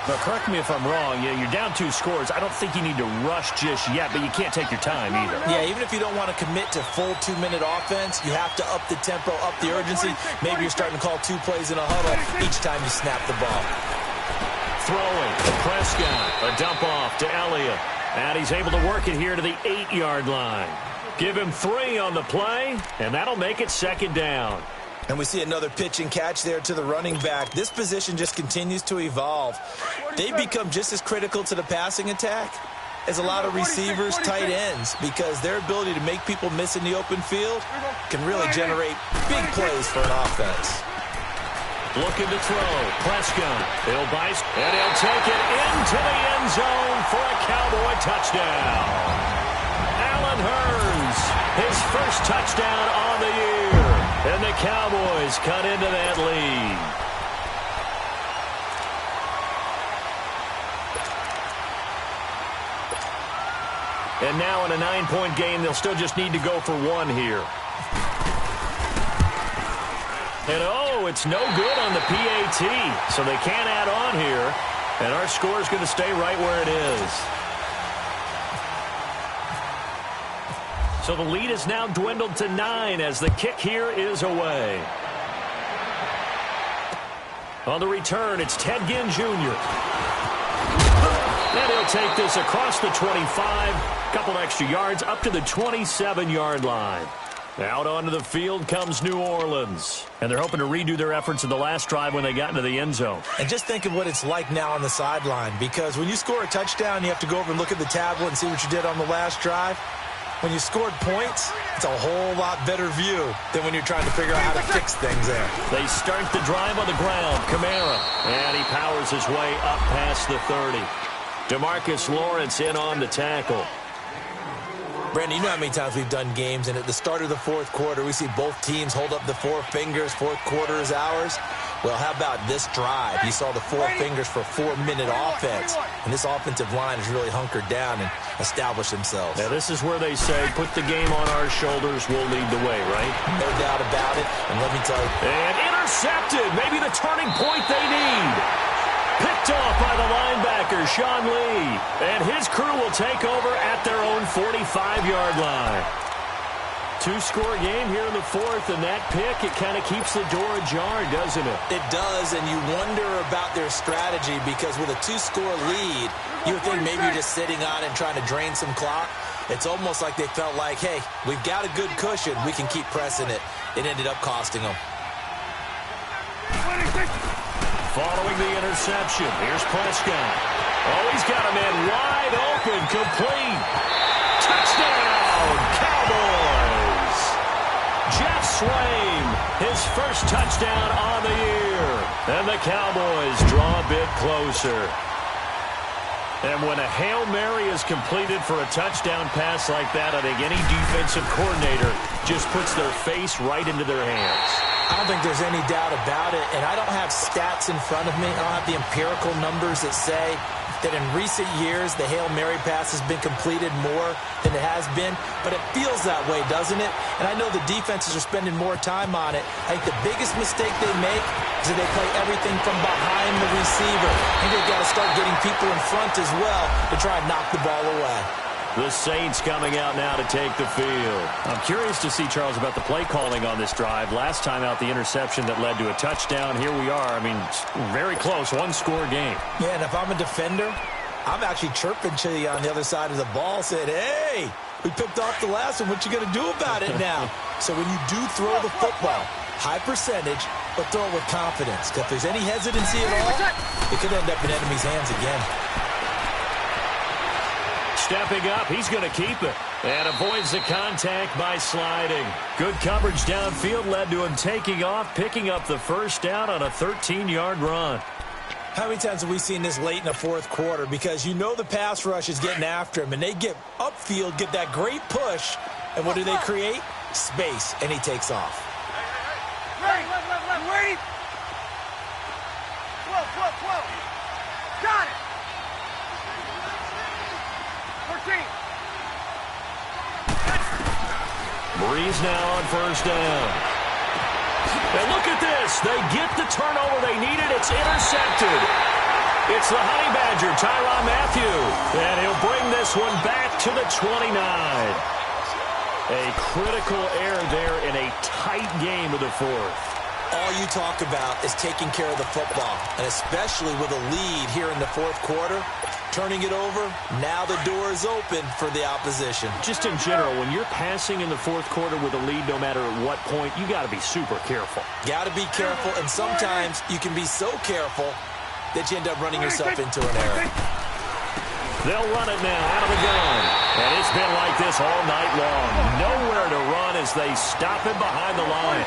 But correct me if I'm wrong. You're down 2 scores. I don't think you need to rush just yet, but you can't take your time either. Yeah, even if you don't want to commit to full 2-minute offense, you have to up the tempo, up the urgency. Maybe you're starting to call 2 plays in a huddle each time you snap the ball. Throwing to Prescott. A dump off to Elliott. And he's able to work it here to the 8-yard line. Give him 3 on the play, and that'll make it 2nd down. And we see another pitch and catch there to the running back. This position just continues to evolve. They become just as critical to the passing attack as a lot of receivers, tight ends, because their ability to make people miss in the open field can really generate big plays for an offense. Looking to throw. Prescott. He'll bice, and he'll take it into the end zone for a Cowboy touchdown. Allen Hurns, his first touchdown on the year. And the Cowboys cut into that lead. And now in a 9-point game, they'll still just need to go for 1 here. And it's no good on the PAT, so they can't add on here. And our score is going to stay right where it is. So the lead is now dwindled to 9 as the kick here is away. On the return, it's Ted Ginn Jr. And he'll take this across the 25. Couple extra yards up to the 27-yard line. Out onto the field comes New Orleans. And they're hoping to redo their efforts in the last drive when they got into the end zone. And just think of what it's like now on the sideline, because when you score a touchdown, you have to go over and look at the tablet and see what you did on the last drive. When you scored points, it's a whole lot better view than when you're trying to figure out how to fix things there. They start the drive on the ground. Kamara. And he powers his way up past the 30. DeMarcus Lawrence in on the tackle. Brandon, you know how many times we've done games, and at the start of the 4th quarter, we see both teams hold up the 4 fingers, 4th quarter is ours. Well, how about this drive? You saw the 4 fingers for 4-minute offense, and this offensive line has really hunkered down and established themselves. Now, this is where they say, put the game on our shoulders, we'll lead the way, right? No doubt about it, and let me tell you. And intercepted, maybe the turning point they need. Picked off by the linebacker, Sean Lee. And his crew will take over at their own 45-yard line. 2-score game here in the 4th, and that pick, it kind of keeps the door ajar, doesn't it? It does, and you wonder about their strategy, because with a 2-score lead, you would think maybe you're just sitting on and trying to drain some clock. It's almost like they felt like, hey, we've got a good cushion. We can keep pressing it. It ended up costing them. Following the interception, here's Prescott. Oh, he's got a man wide open, complete. Touchdown, Cowboys! Jeff Swain, his first touchdown on the year. And the Cowboys draw a bit closer. And when a Hail Mary is completed for a touchdown pass like that, I think any defensive coordinator just puts their face right into their hands. I don't think there's any doubt about it, and I don't have stats in front of me. I don't have the empirical numbers that say that in recent years the Hail Mary pass has been completed more than it has been, but it feels that way, doesn't it? And I know the defenses are spending more time on it. I think the biggest mistake they make is that they play everything from behind the receiver. I think they've got to start getting people in front as well to try and knock the ball away. The Saints coming out now to take the field. I'm curious to see, Charles, about the play calling on this drive. Last time out, the interception that led to a touchdown. Here we are. I mean, very close, one-score game. Yeah, and if I'm a defender, I'm actually chirping to you on the other side of the ball, saying, hey, we picked off the last one. What you going to do about it now? So when you do throw the football, high percentage, but throw it with confidence. Because if there's any hesitancy at all, it could end up in enemy's hands again. Stepping up, he's going to keep it. And avoids the contact by sliding. Good coverage downfield led to him taking off, picking up the first down on a 13-yard run. How many times have we seen this late in the fourth quarter? Because you know the pass rush is getting after him, and they get upfield, get that great push, and what do they create? Space, and he takes off. Right, left, ready? 12. Got it. 14. Breeze now on first down. And look at this. They get the turnover they needed. It's intercepted. It's the Honey Badger, Tyrann Mathieu. And he'll bring this one back to the 29. A critical error there in a tight game of the fourth. All you talk about is taking care of the football, and especially with a lead here in the fourth quarter, turning it over, now the door is open for the opposition. Just in general, when you're passing in the fourth quarter with a lead, no matter at what point, you got to be super careful. Got to be careful, and sometimes you can be so careful that you end up running yourself into an error. They'll run it now out of the gun. And it's been like this all night long. Nowhere to run as they stop him behind the line.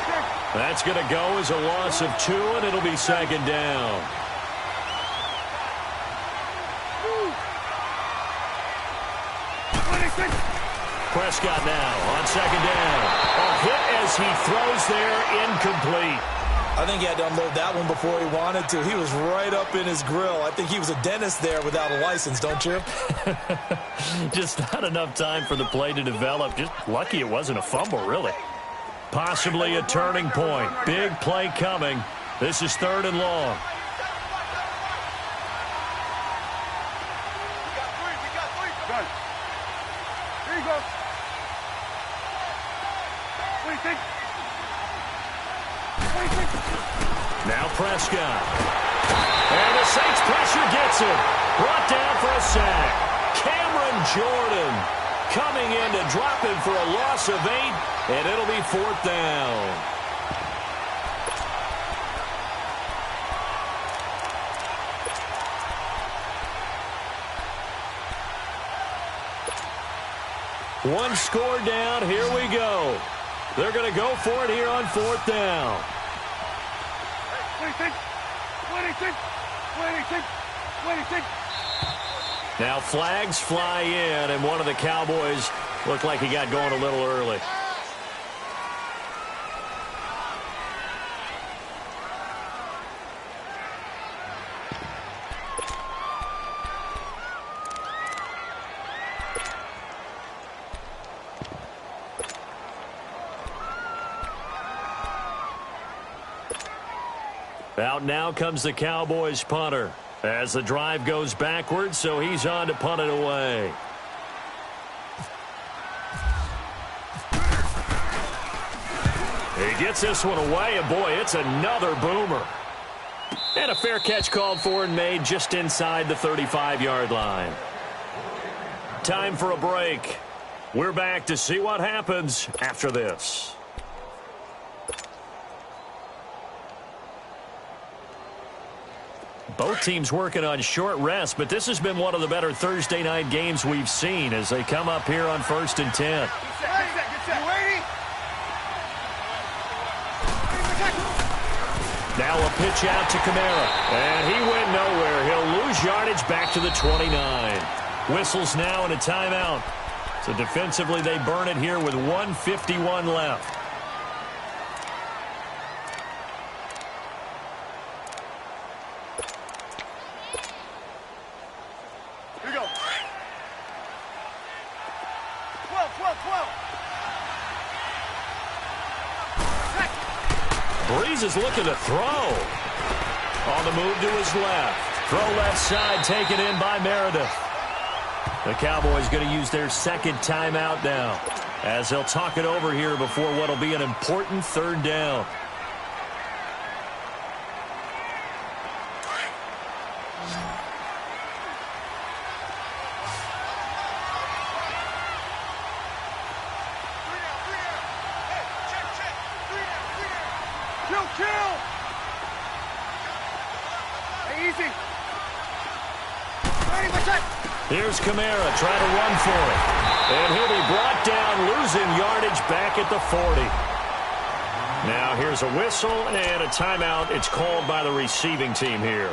That's going to go as a loss of 2, and it'll be second down. Prescott now on second down. A hit as he throws there, incomplete. I think he had to unload that one before he wanted to. He was right up in his grill. I think he was a dentist there without a license, don't you? Just not enough time for the play to develop. Just lucky it wasn't a fumble, really. Possibly a turning point. Big play coming. This is 3rd and long. Done. Here you go. 26. Now Prescott. And the Saints pressure gets him. Brought down for a sack. Cameron Jordan coming in to drop him for a loss of 8, and it'll be 4th down. One score down. Here we go. They're going to go for it here on 4th down. 26. Now flags fly in, and one of the Cowboys looked like he got going a little early. Out now comes the Cowboys punter as the drive goes backwards, so he's on to punt it away. He gets this one away, and boy, it's another boomer. And a fair catch called for and made just inside the 35-yard line. Time for a break. We're back to see what happens after this. Both teams working on short rest, but this has been one of the better Thursday night games we've seen as they come up here on 1st and 10. Get set. You ready? Now a pitch out to Kamara, and he went nowhere. He'll lose yardage back to the 29. Whistles now and a timeout. So defensively they burn it here with 1:51 left. Breeze is looking to throw. On the move to his left. Throw left side taken in by Meredith. The Cowboys going to use their second timeout now, as they'll talk it over here before what will be an important third down. Here's Kamara trying to run for it. And he'll be brought down, losing yardage back at the 40. Now here's a whistle and a timeout. It's called by the receiving team here,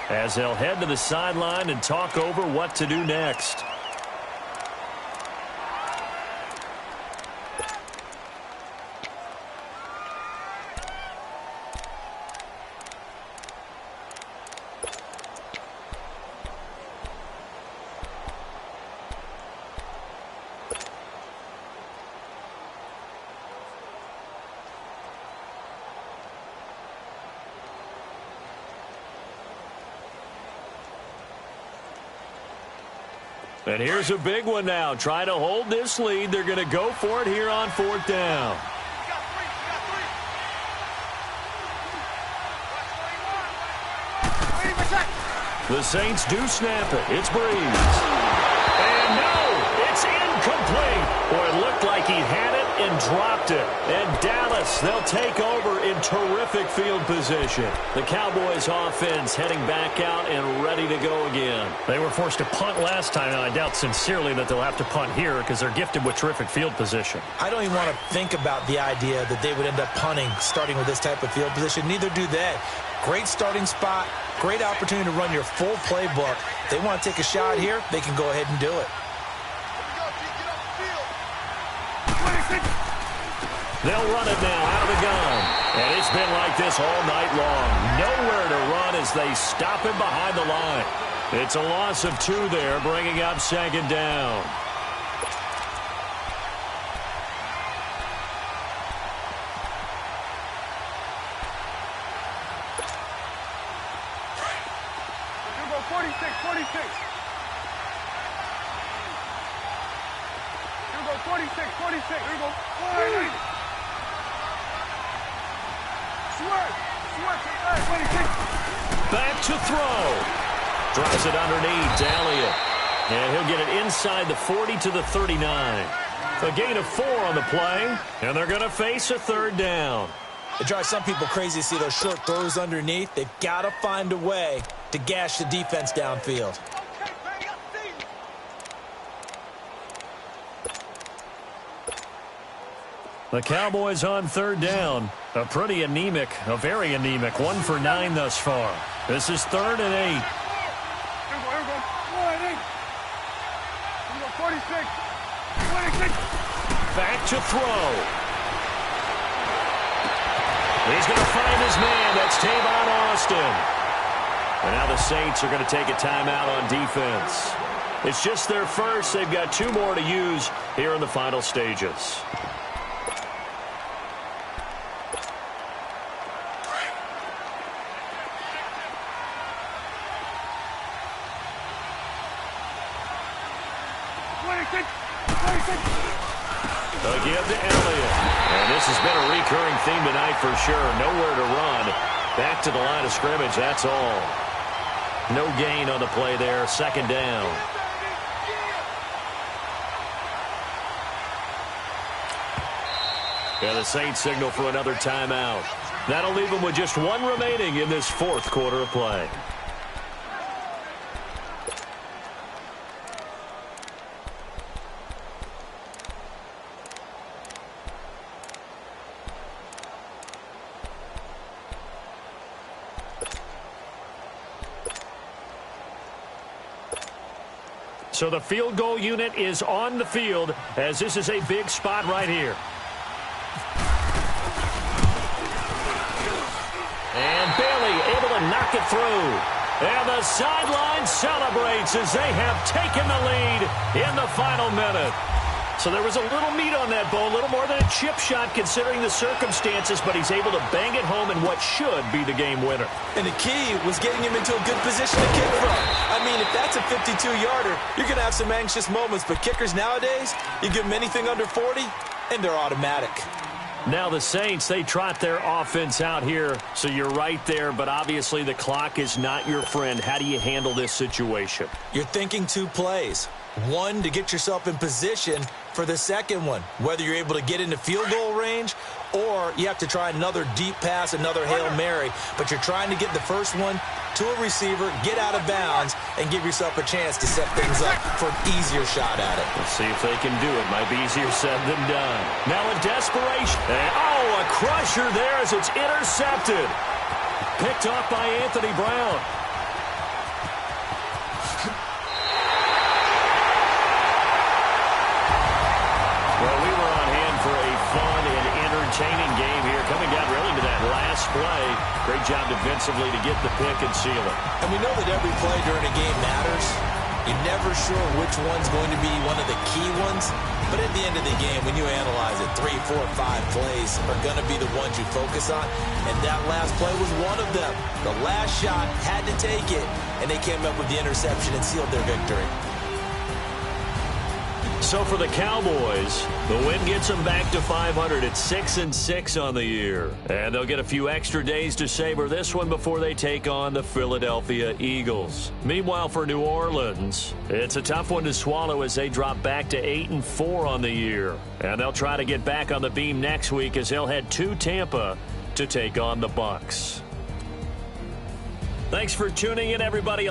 as they'll head to the sideline and talk over what to do next. And here's a big one now. Trying to hold this lead. They're going to go for it here on fourth down. The Saints do snap it. It's Breeze. And no, it's incomplete. Boy, it looked like he had it and dropped it. And Dallas, they'll take over in terrific field position. The Cowboys offense heading back out and ready to go again. They were forced to punt last time, and I doubt sincerely that they'll have to punt here because they're gifted with terrific field position. I don't even want to think about the idea that they would end up punting starting with this type of field position. Neither do they. Great starting spot, great opportunity to run your full playbook. They want to take a shot here, they can go ahead and do it. They'll run it now out of the gun. And it's been like this all night long. Nowhere to run as they stop him behind the line. It's a loss of 2 there, bringing up second down. You go 46, 46. You go 46, 46. You go 40. Back to throw. Drives it underneath to Elliott. And he'll get it inside the 40 to the 39. A gain of 4 on the play. And they're going to face a third down. It drives some people crazy to see those short throws underneath. They've got to find a way to gash the defense downfield. The Cowboys on third down. A pretty anemic, a very anemic 1 for 9 thus far. This is 3rd and 8. Here we go. 46. 26. Back to throw. He's going to find his man. That's Tavon Austin. And now the Saints are going to take a timeout on defense. It's just their first. They've got 2 more to use here in the final stages. Again to Elliott. And this has been a recurring theme tonight for sure. Nowhere to run. Back to the line of scrimmage, that's all. No gain on the play there. Second down. And the Saints signal for another timeout. That'll leave them with just 1 remaining in this 4th quarter of play. So the field goal unit is on the field, as this is a big spot right here. And Bailey able to knock it through. And the sideline celebrates as they have taken the lead in the final minute. So there was a little meat on that bone, a little more than a chip shot considering the circumstances, but he's able to bang it home in what should be the game winner. And the key was getting him into a good position to kick from. I mean, if that's a 52-yarder, you're going to have some anxious moments, but kickers nowadays, you give them anything under 40, and they're automatic. Now the Saints, they trot their offense out here, so you're right there, but obviously the clock is not your friend. How do you handle this situation? You're thinking 2 plays. One, to get yourself in position for the second one, whether you're able to get into field goal range or you have to try another deep pass, another Hail Mary, but you're trying to get the first one to a receiver, get out of bounds, and give yourself a chance to set things up for an easier shot at it. Let's see if they can do it. Might be easier said than done. Now in desperation. And, a crusher there as it's intercepted. Picked off by Anthony Brown. Well, we were on hand for a fun and entertaining game here. Coming down really to that last play. Great job defensively to get the pick and seal it. And we know that every play during a game matters. You're never sure which one's going to be one of the key ones. But at the end of the game, when you analyze it, 3, 4, 5 plays are going to be the ones you focus on. And that last play was one of them. The last shot had to take it, and they came up with the interception and sealed their victory. So for the Cowboys, the win gets them back to 500 at 6-6 on the year. And they'll get a few extra days to savor this one before they take on the Philadelphia Eagles. Meanwhile, for New Orleans, it's a tough one to swallow as they drop back to 8-4 on the year. And they'll try to get back on the beam next week as they'll head to Tampa to take on the Bucs. Thanks for tuning in, everybody.